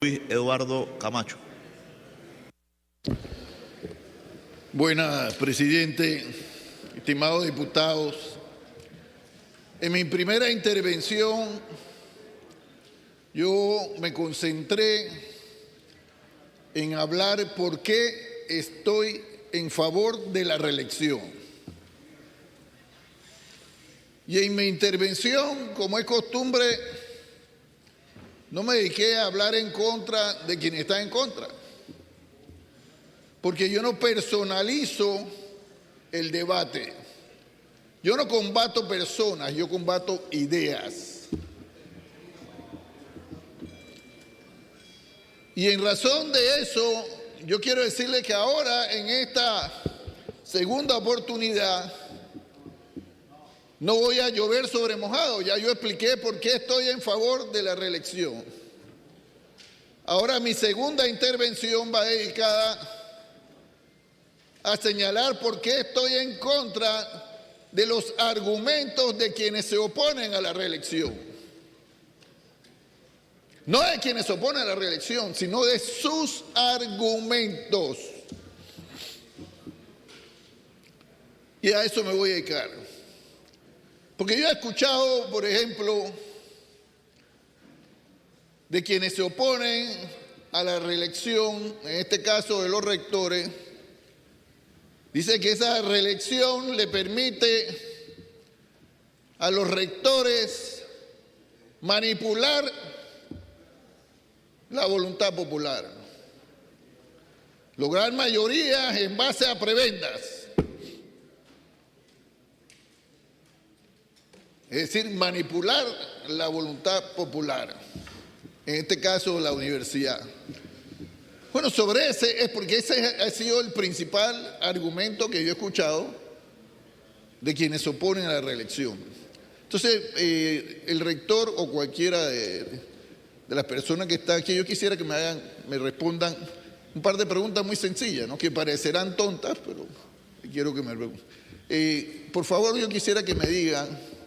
Luis Eduardo Camacho. Buenas, presidente, estimados diputados. En mi primera intervención, yo me concentré en hablar por qué estoy en favor de la reelección. Y en mi intervención, como es costumbre, no me dediqué a hablar en contra de quien está en contra, porque yo no personalizo el debate. Yo no combato personas, yo combato ideas. Y en razón de eso, yo quiero decirle que ahora, en esta segunda oportunidad, no voy a llover sobre mojado. Ya yo expliqué por qué estoy en favor de la reelección. Ahora mi segunda intervención va dedicada a señalar por qué estoy en contra de los argumentos de quienes se oponen a la reelección. No de quienes se oponen a la reelección, sino de sus argumentos. Y a eso me voy a dedicar. Porque yo he escuchado, por ejemplo, de quienes se oponen a la reelección, en este caso de los rectores, dice que esa reelección le permite a los rectores manipular la voluntad popular, lograr mayorías en base a prebendas. Es decir, manipular la voluntad popular, en este caso la universidad. Bueno, sobre ese es porque ese ha sido el principal argumento que yo he escuchado de quienes se oponen a la reelección. Entonces, el rector o cualquiera de las personas que está aquí, yo quisiera que me respondan un par de preguntas muy sencillas, ¿no? Que parecerán tontas, pero quiero que me pregunten. Por favor, yo quisiera que me digan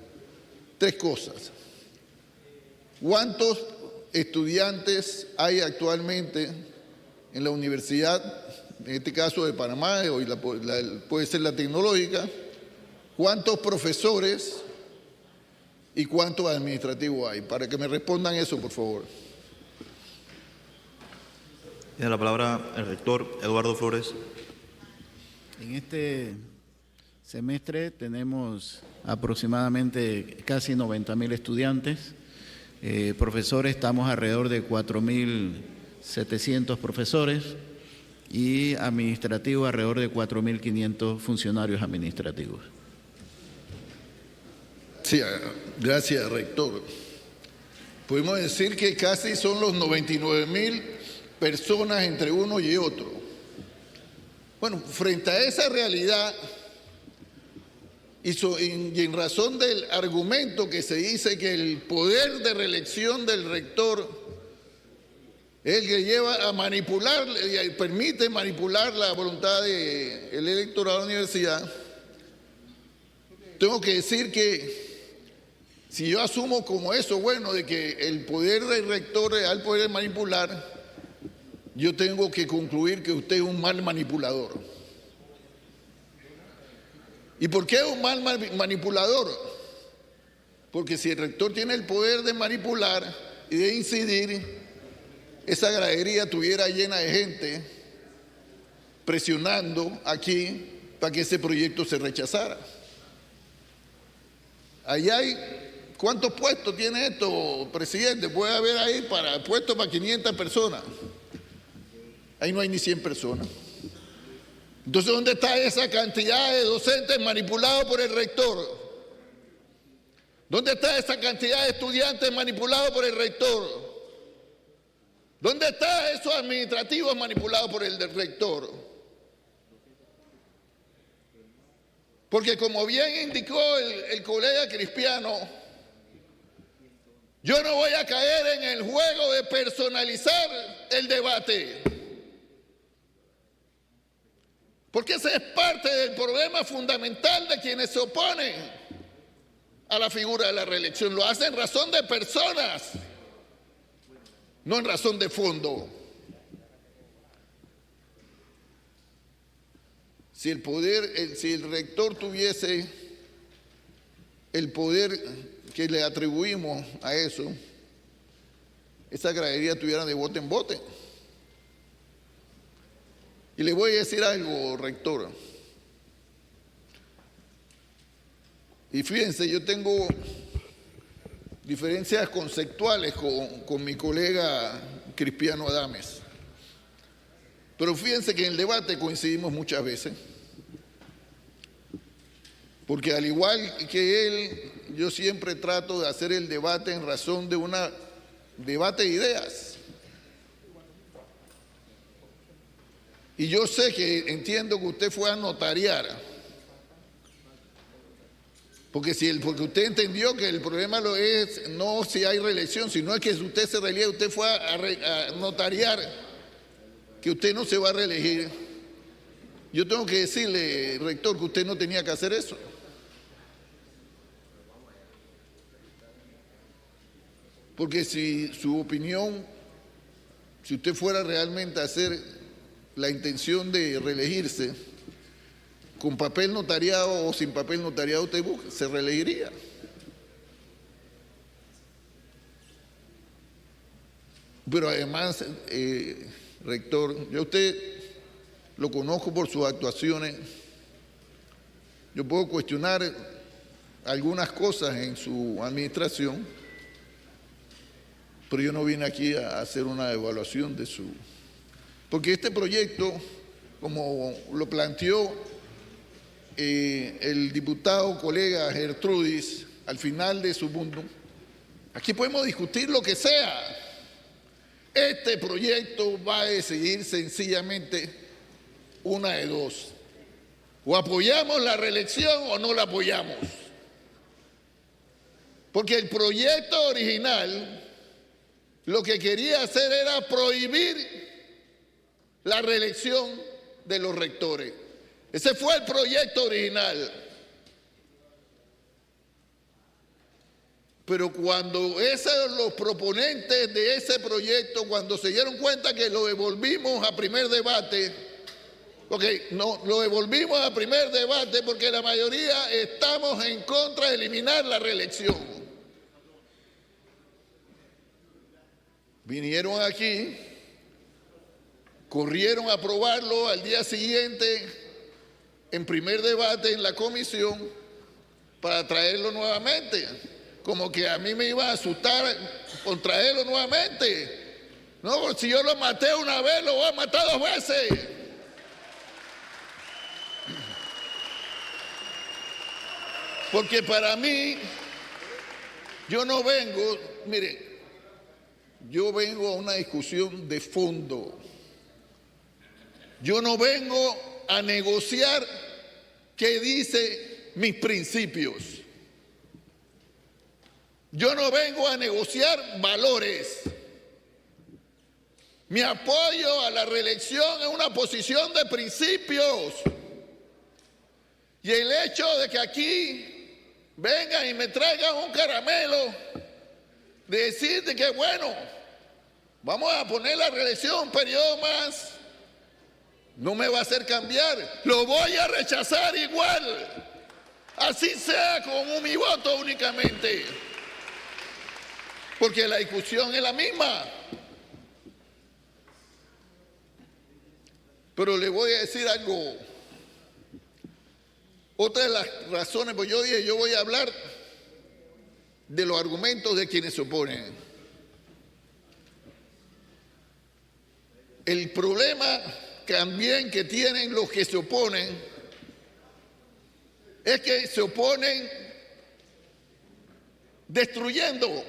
tres cosas. ¿Cuántos estudiantes hay actualmente en la universidad, en este caso de Panamá, o puede ser la tecnológica? ¿Cuántos profesores y cuántos administrativos hay? Para que me respondan eso, por favor. Tiene la palabra el rector Eduardo Flores. En este semestre tenemos aproximadamente casi 90.000 estudiantes. Profesores, estamos alrededor de 4.700 profesores y administrativos alrededor de 4.500 funcionarios administrativos. Sí, gracias, rector. Podemos decir que casi son los 99.000 personas entre uno y otro. Bueno, frente a esa realidad y en razón del argumento que se dice que el poder de reelección del rector es el que lleva a manipular, permite manipular la voluntad del electorado de la universidad, tengo que decir que si yo asumo como eso, bueno, de que el poder del rector es el poder de manipular, yo tengo que concluir que usted es un mal manipulador. ¿Y por qué es un mal manipulador? Porque si el rector tiene el poder de manipular y de incidir, esa gradería estuviera llena de gente presionando aquí para que ese proyecto se rechazara. Ahí hay, ¿cuántos puestos tiene esto, presidente? Puede haber ahí puestos para 500 personas. Ahí no hay ni 100 personas. Entonces, ¿dónde está esa cantidad de docentes manipulados por el rector? ¿Dónde está esa cantidad de estudiantes manipulados por el rector? ¿Dónde están esos administrativos manipulados por el del rector? Porque como bien indicó el colega Cristiano, yo no voy a caer en el juego de personalizar el debate. Porque ese es parte del problema fundamental de quienes se oponen a la figura de la reelección. Lo hacen en razón de personas. no en razón de fondo. Si el rector tuviese el poder que le atribuimos a eso, esa gradería estuviera de bote en bote. Y le voy a decir algo, rector. Y fíjense, yo tengo diferencias conceptuales con mi colega Cristiano Adames. Pero fíjense que en el debate coincidimos muchas veces. Porque al igual que él, yo siempre trato de hacer el debate en razón de un debate de ideas. Y yo sé que entiendo que usted fue a notariar. Porque usted entendió que el problema es no si hay reelección, sino es que si usted se reelige, usted fue a notariar que usted no se va a reelegir. Yo tengo que decirle, rector, que usted no tenía que hacer eso. Porque si su opinión, si usted fuera realmente a hacer la intención de reelegirse, con papel notariado o sin papel notariado, usted se reelegiría. Pero además, rector, yo a usted lo conozco por sus actuaciones. Yo puedo cuestionar algunas cosas en su administración, pero yo no vine aquí a hacer una evaluación de su... Porque este proyecto, como lo planteó el diputado colega Gertrudis al final de su punto, aquí podemos discutir lo que sea. Este proyecto va a decidir sencillamente una de dos. O apoyamos la reelección o no la apoyamos. Porque el proyecto original lo que quería hacer era prohibir la reelección de los rectores. Ese fue el proyecto original. Pero cuando los proponentes de ese proyecto, cuando se dieron cuenta que lo devolvimos a primer debate, lo devolvimos a primer debate porque la mayoría estamos en contra de eliminar la reelección. Vinieron aquí, corrieron a aprobarlo al día siguiente en primer debate en la comisión para traerlo nuevamente. Como que a mí me iba a asustar por traerlo nuevamente. No, porque si yo lo maté una vez, lo voy a matar 2 veces. Porque para mí, yo no vengo, mire, yo vengo a una discusión de fondo. Yo no vengo a negociar qué dice mis principios. Yo no vengo a negociar valores. Mi apoyo a la reelección es una posición de principios. Y el hecho de que aquí vengan y me traigan un caramelo, de decirte que bueno, vamos a poner la reelección un periodo más, no me va a hacer cambiar. Lo voy a rechazar igual, así sea con mi voto únicamente, porque la discusión es la misma. Pero le voy a decir algo. Otra de las razones, pues yo dije, yo voy a hablar de los argumentos de quienes se oponen. El problema también que tienen los que se oponen es que se oponen destruyendo.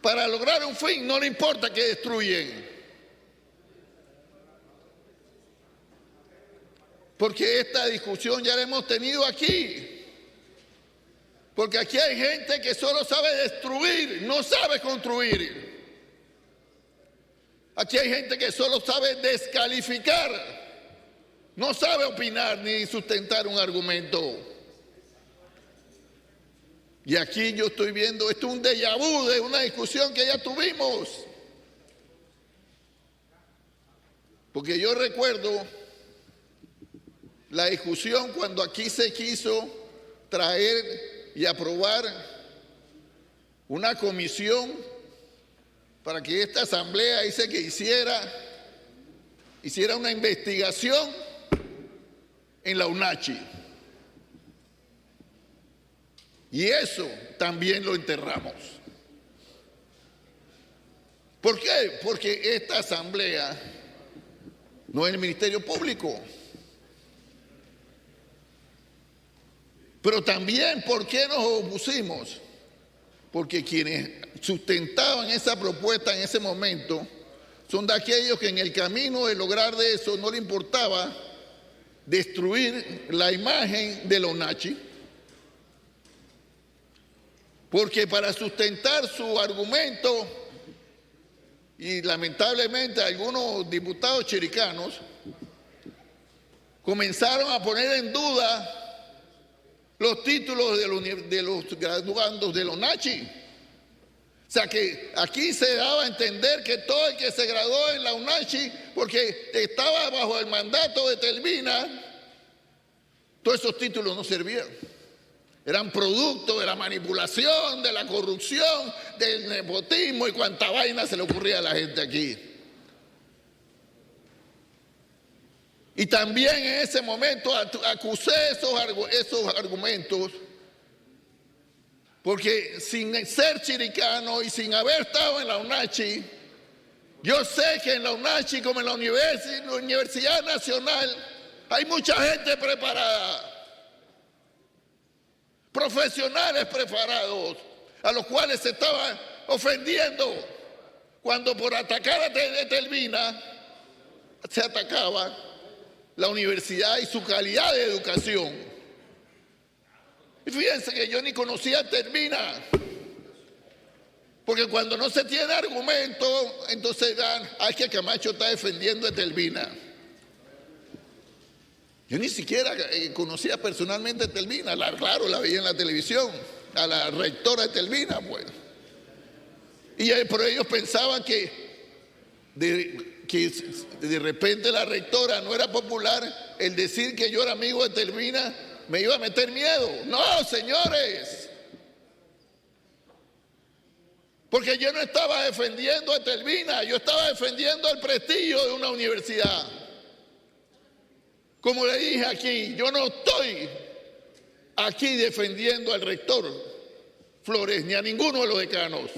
Para lograr un fin no le importa que destruyen. Porque esta discusión ya la hemos tenido aquí. Porque aquí hay gente que solo sabe destruir, no sabe construir. Aquí hay gente que solo sabe descalificar, no sabe opinar ni sustentar un argumento. Y aquí yo estoy viendo, esto es un déjà vu de una discusión que ya tuvimos. Porque yo recuerdo la discusión cuando aquí se quiso traer y aprobar una comisión para que esta asamblea hiciera una investigación en la UNACHI. Y eso también lo enterramos. ¿Por qué? Porque esta asamblea no es el Ministerio Público. Pero también, ¿por qué nos opusimos? Porque quienes sustentaban esa propuesta en ese momento son de aquellos que en el camino de lograr de eso no le importaba destruir la imagen de la UNACHI, porque para sustentar su argumento, y lamentablemente algunos diputados chiricanos comenzaron a poner en duda los títulos de los graduandos de la UNACHI. O sea que aquí se daba a entender que todo el que se graduó en la UNACHI, porque estaba bajo el mandato de Telvina, todos esos títulos no servían. Eran producto de la manipulación, de la corrupción, del nepotismo y cuánta vaina se le ocurría a la gente aquí. Y también en ese momento acusé esos argumentos, porque sin ser chiricano y sin haber estado en la UNACHI, yo sé que en la UNACHI como en la Universidad Nacional hay mucha gente preparada, profesionales preparados, a los cuales se estaban ofendiendo cuando por atacar a Telvina se atacaba la universidad y su calidad de educación. Y fíjense que yo ni conocía a Telvina, porque cuando no se tiene argumento, entonces hay que Camacho está defendiendo a Telvina. Yo ni siquiera conocía personalmente a Telvina, claro, la veía en la televisión, a la rectora de Telvina, bueno. Pero ellos pensaban que de repente la rectora no era popular, el decir que yo era amigo de Telvina me iba a meter miedo. No, señores, porque yo no estaba defendiendo a Telvina, yo estaba defendiendo el prestigio de una universidad. Como le dije aquí, yo no estoy aquí defendiendo al rector Flores ni a ninguno de los decanos.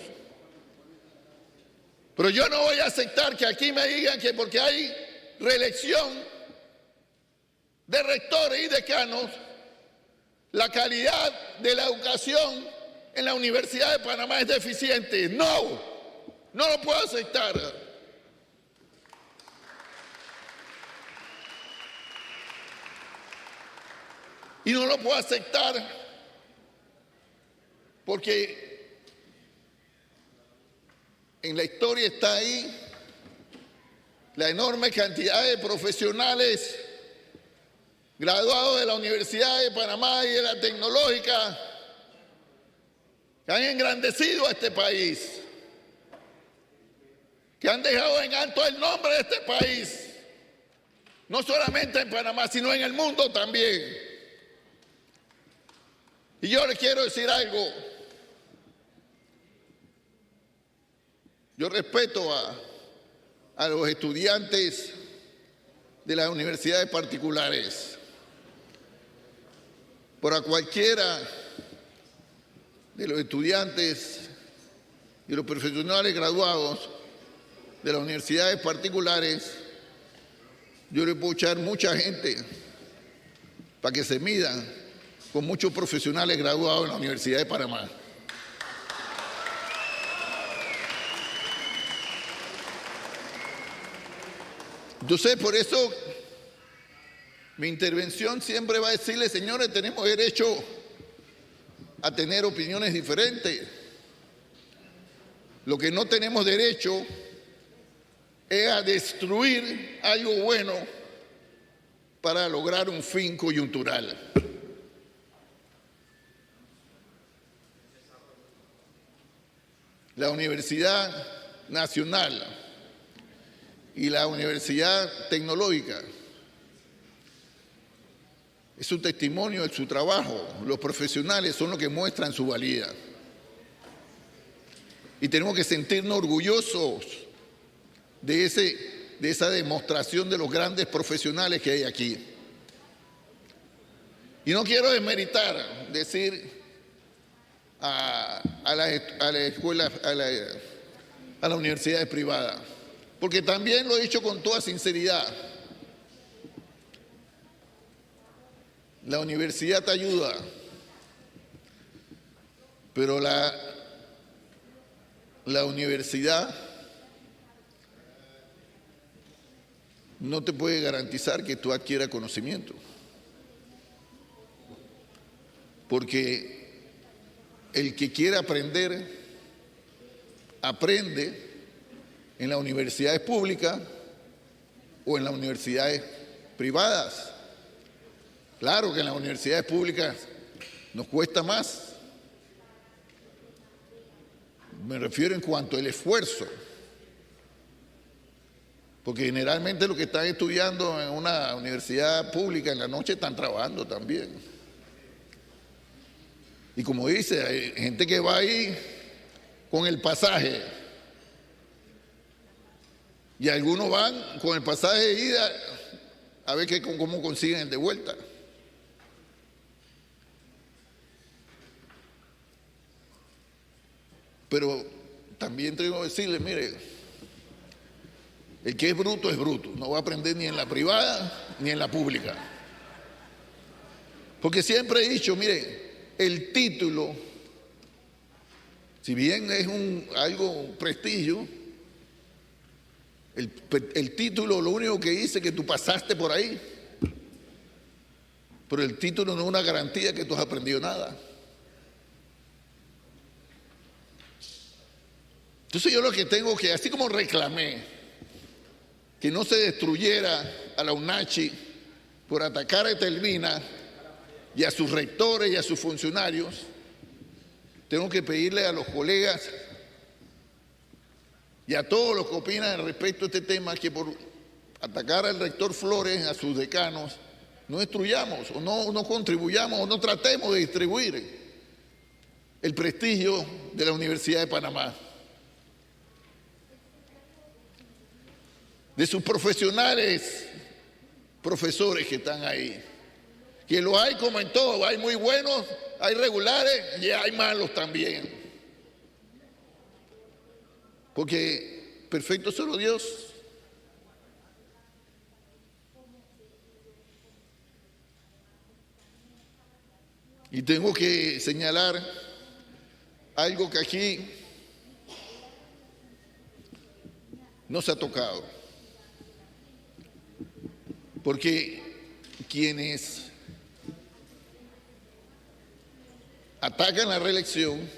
Pero yo no voy a aceptar que aquí me digan que porque hay reelección de rectores y decanos, la calidad de la educación en la Universidad de Panamá es deficiente. No lo puedo aceptar. Y no lo puedo aceptar porque en la historia está ahí la enorme cantidad de profesionales graduados de la Universidad de Panamá y de la Tecnológica que han engrandecido a este país, que han dejado en alto el nombre de este país, no solamente en Panamá, sino en el mundo también. Y yo les quiero decir algo. Yo respeto a los estudiantes de las universidades particulares, pero a cualquiera de los estudiantes y los profesionales graduados de las universidades particulares, yo le puedo echar mucha gente para que se midan con muchos profesionales graduados en la Universidad de Panamá. Entonces, por eso mi intervención siempre va a decirle, señores, tenemos derecho a tener opiniones diferentes. Lo que no tenemos derecho es a destruir algo bueno para lograr un fin coyuntural. La Universidad Nacional y la Universidad Tecnológica es su testimonio, es su trabajo. Los profesionales son los que muestran su valía. Y tenemos que sentirnos orgullosos de esa demostración de los grandes profesionales que hay aquí. Y no quiero desmeritar, decir a las escuelas, a las universidades privadas, porque también lo he dicho con toda sinceridad. La universidad te ayuda, pero la universidad no te puede garantizar que tú adquieras conocimiento. Porque el que quiere aprender, aprende en las universidades públicas o en las universidades privadas. Claro que en las universidades públicas nos cuesta más. Me refiero en cuanto al esfuerzo. Porque generalmente los que están estudiando en una universidad pública en la noche están trabajando también. Y como dice, hay gente que va ahí con el pasaje. Y algunos van con el pasaje de ida a ver cómo consiguen el de vuelta. Pero también tengo que decirle, mire, el que es bruto, no va a aprender ni en la privada ni en la pública. Porque siempre he dicho, mire, el título, si bien es algo prestigio, el título lo único que dice es que tú pasaste por ahí, pero el título no es una garantía que tú has aprendido nada. Entonces yo lo que tengo que, así como reclamé que no se destruyera a la UNACHI por atacar a Etelvina y a sus rectores y a sus funcionarios, tengo que pedirle a los colegas y a todos los que opinan respecto a este tema que por atacar al rector Flores, a sus decanos, no destruyamos o no contribuyamos o no tratemos de distribuir el prestigio de la Universidad de Panamá. De sus profesionales, profesores que están ahí, que lo hay como en todo, hay muy buenos, hay regulares y hay malos también. Porque perfecto es solo Dios. Y tengo que señalar algo que aquí no se ha tocado. Porque quienes atacan la reelección,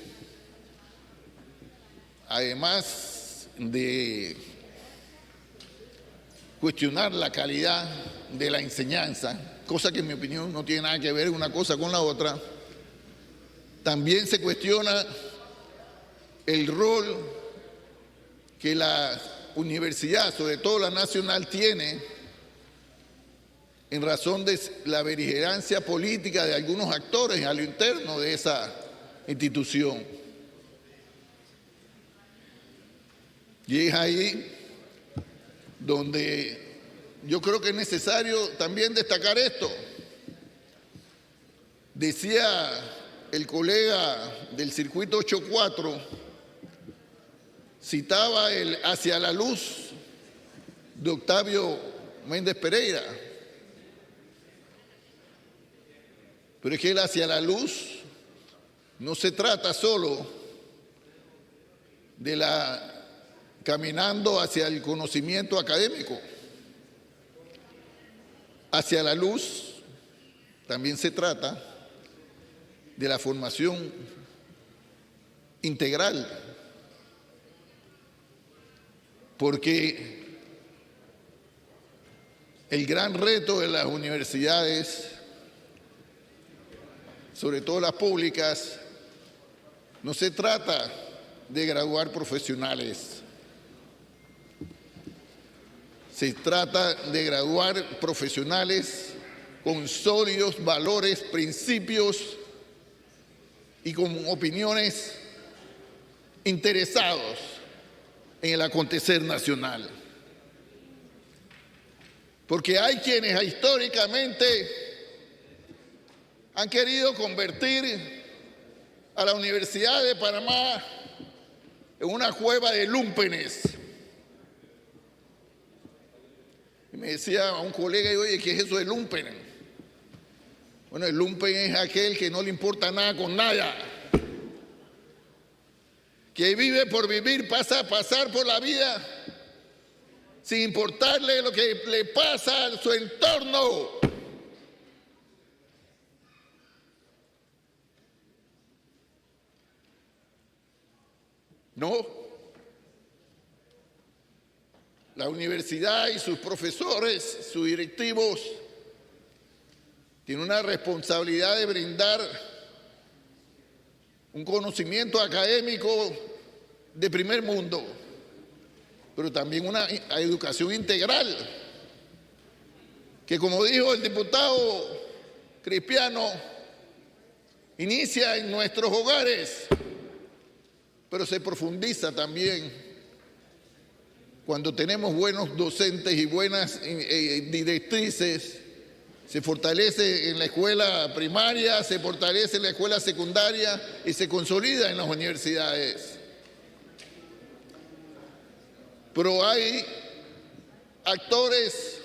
además de cuestionar la calidad de la enseñanza, cosa que en mi opinión no tiene nada que ver una cosa con la otra, también se cuestiona el rol que la universidad, sobre todo la nacional, tiene en razón de la beligerancia política de algunos actores a lo interno de esa institución. Y es ahí donde yo creo que es necesario también destacar esto. Decía el colega del circuito 84, citaba el Hacia la Luz de Octavio Méndez Pereira. Pero es que el Hacia la Luz no se trata solo de caminando hacia el conocimiento académico. Hacia la luz también se trata de la formación integral, porque el gran reto de las universidades, sobre todo las públicas, no se trata de graduar profesionales. Se trata de graduar profesionales con sólidos valores, principios y con opiniones interesados en el acontecer nacional. Porque hay quienes históricamente han querido convertir a la Universidad de Panamá en una cueva de lúmpenes. Y me decía a un colega, oye, ¿qué es eso de lumpen? Bueno, el lumpen es aquel que no le importa nada con nada, que vive por vivir, pasar por la vida sin importarle lo que le pasa a su entorno. No. La universidad y sus profesores, sus directivos, tienen una responsabilidad de brindar un conocimiento académico de primer mundo, pero también una educación integral, que como dijo el diputado Cristiano, inicia en nuestros hogares, pero se profundiza también cuando tenemos buenos docentes y buenas directrices. Se fortalece en la escuela primaria, se fortalece en la escuela secundaria y se consolida en las universidades. Pero hay actores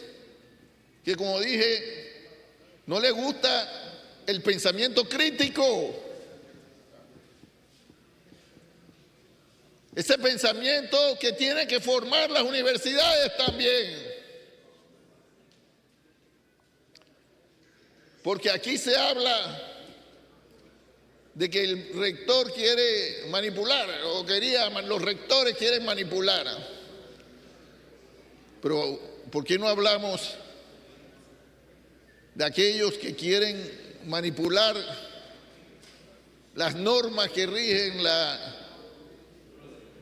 que, como dije, no les gusta el pensamiento crítico. Ese pensamiento que tiene que formar las universidades también. Porque aquí se habla de que el rector quiere manipular, los rectores quieren manipular. Pero ¿por qué no hablamos de aquellos que quieren manipular las normas que rigen la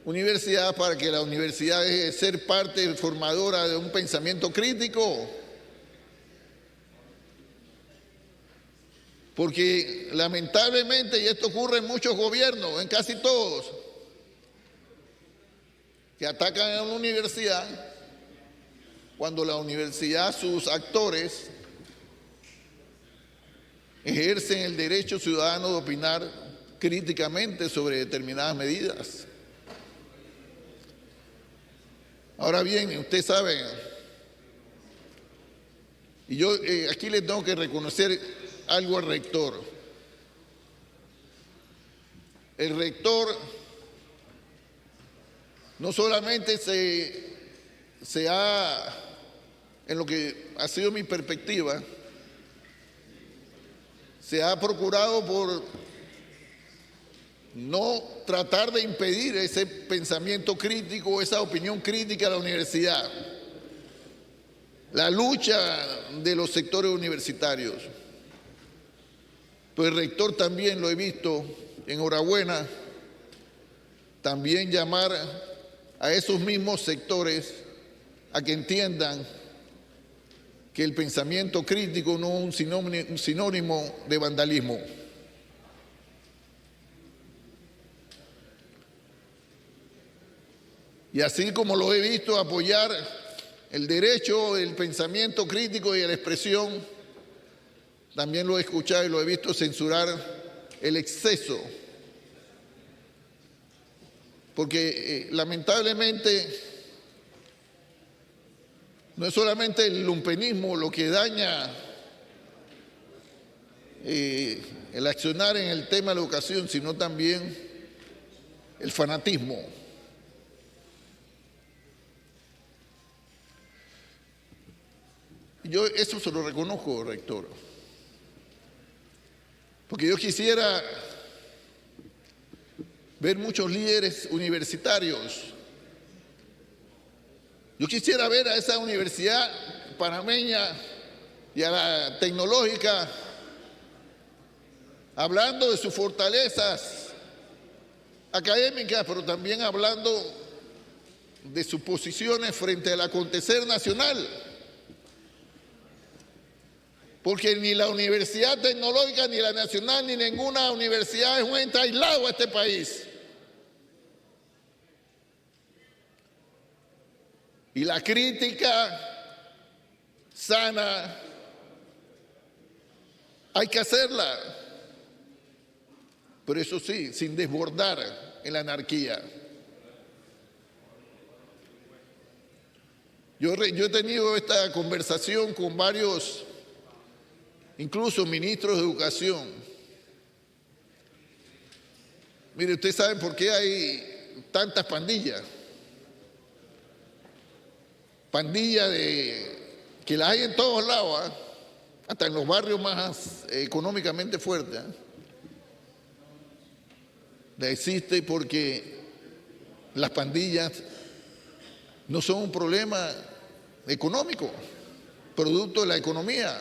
universidad para que la universidad deje de ser parte formadora de un pensamiento crítico? Porque lamentablemente, y esto ocurre en muchos gobiernos, en casi todos, que atacan a una universidad, cuando la universidad, sus actores, ejercen el derecho ciudadano de opinar críticamente sobre determinadas medidas. Ahora bien, usted sabe, y yo aquí le tengo que reconocer algo al rector. El rector no solamente se ha, en lo que ha sido mi perspectiva, se ha procurado por no tratar de impedir ese pensamiento crítico, esa opinión crítica a la universidad, la lucha de los sectores universitarios. Pues el rector también lo he visto, enhorabuena, también llamar a esos mismos sectores a que entiendan que el pensamiento crítico no es un sinónimo de vandalismo. Y así como lo he visto apoyar el derecho, el pensamiento crítico y la expresión, también lo he escuchado y lo he visto censurar el exceso. Porque lamentablemente no es solamente el lumpenismo lo que daña el accionar en el tema de la educación, sino también el fanatismo. Yo eso se lo reconozco, rector. Porque yo quisiera ver muchos líderes universitarios. Yo quisiera ver a esa universidad panameña y a la tecnológica hablando de sus fortalezas académicas, pero también hablando de sus posiciones frente al acontecer nacional. Porque ni la Universidad Tecnológica, ni la Nacional, ni ninguna universidad es un ente aislado a este país. Y la crítica sana hay que hacerla, pero eso sí, sin desbordar en la anarquía. Yo he tenido esta conversación con varios, incluso ministros de educación. Mire, ustedes saben por qué hay tantas pandillas. Pandillas que las hay en todos lados, hasta en los barrios más económicamente fuertes. La existe porque las pandillas no son un problema económico, producto de la economía.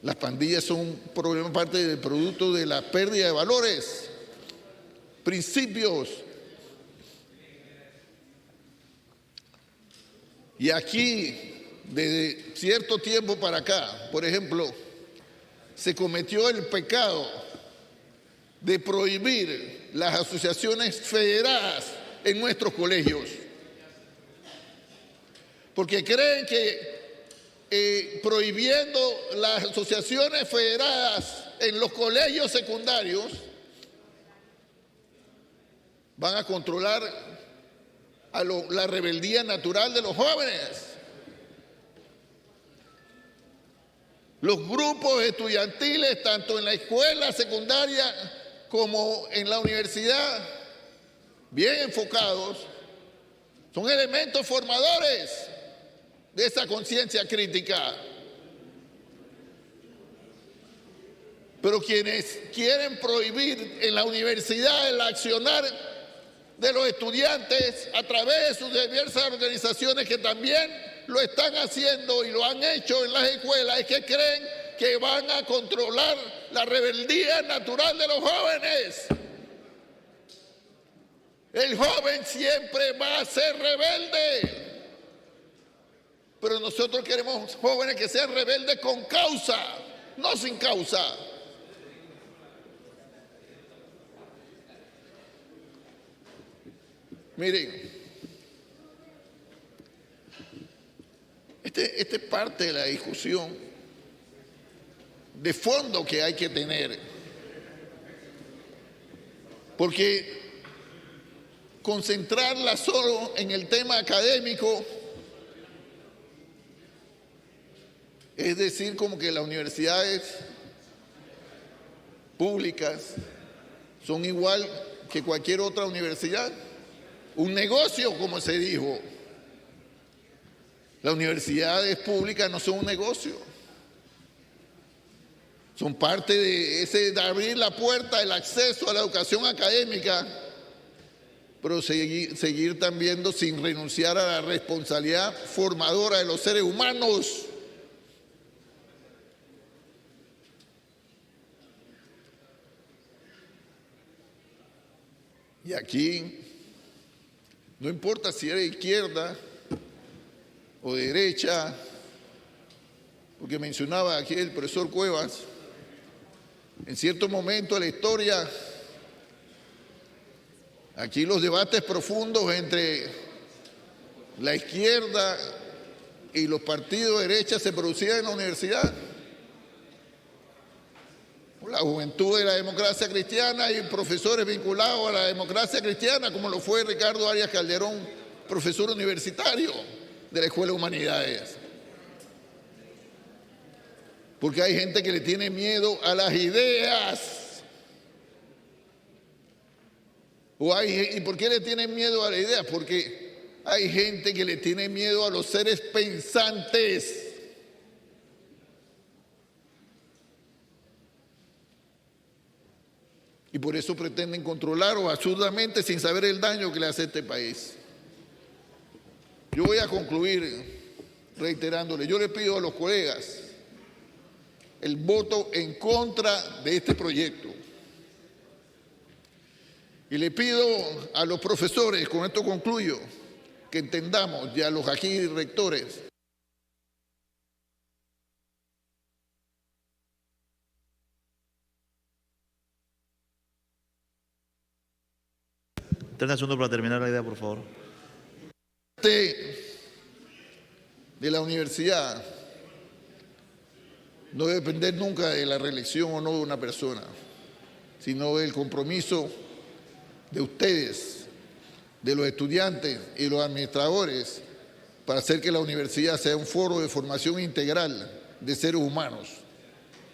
Las pandillas son un problema parte del producto de la pérdida de valores, principios. Y aquí, desde cierto tiempo para acá, por ejemplo, se cometió el pecado de prohibir las asociaciones federadas en nuestros colegios. Porque creen que prohibiendo las asociaciones federadas en los colegios secundarios van a controlar la rebeldía natural de los jóvenes. Los grupos estudiantiles, tanto en la escuela secundaria como en la universidad, bien enfocados, son elementos formadores de esa conciencia crítica. Pero quienes quieren prohibir en la universidad el accionar de los estudiantes a través de sus diversas organizaciones que también lo están haciendo y lo han hecho en las escuelas, es que creen que van a controlar la rebeldía natural de los jóvenes. El joven siempre va a ser rebelde, pero nosotros queremos jóvenes que sean rebeldes con causa, no sin causa. Miren, esta es parte de la discusión de fondo que hay que tener, porque concentrarla solo en el tema académico es decir como que las universidades públicas son igual que cualquier otra universidad. Un negocio, como se dijo. Las universidades públicas no son un negocio. Son parte de abrir la puerta, el acceso a la educación académica, pero seguir también sin renunciar a la responsabilidad formadora de los seres humanos. Y aquí no importa si eres de izquierda o de derecha, porque mencionaba aquí el profesor Cuevas, en cierto momento de la historia, aquí los debates profundos entre la izquierda y los partidos de derecha se producían en la universidad. La juventud de la democracia cristiana y profesores vinculados a la democracia cristiana, como lo fue Ricardo Arias Calderón, profesor universitario de la Escuela de Humanidades. Porque hay gente que le tiene miedo a las ideas. ¿Y por qué le tienen miedo a las ideas? Porque hay gente que le tiene miedo a los seres pensantes. Y por eso pretenden controlarlo absurdamente sin saber el daño que le hace a este país. Yo voy a concluir reiterándole, yo le pido a los colegas el voto en contra de este proyecto. Y le pido a los profesores, con esto concluyo, que entendamos, y a los aquí rectores, 30 segundos para terminar la idea, por favor. de la universidad no debe depender nunca de la reelección o no de una persona, sino del compromiso de ustedes, de los estudiantes y los administradores, para hacer que la universidad sea un foro de formación integral de seres humanos,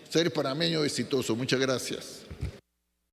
seres panameños exitosos. Muchas gracias.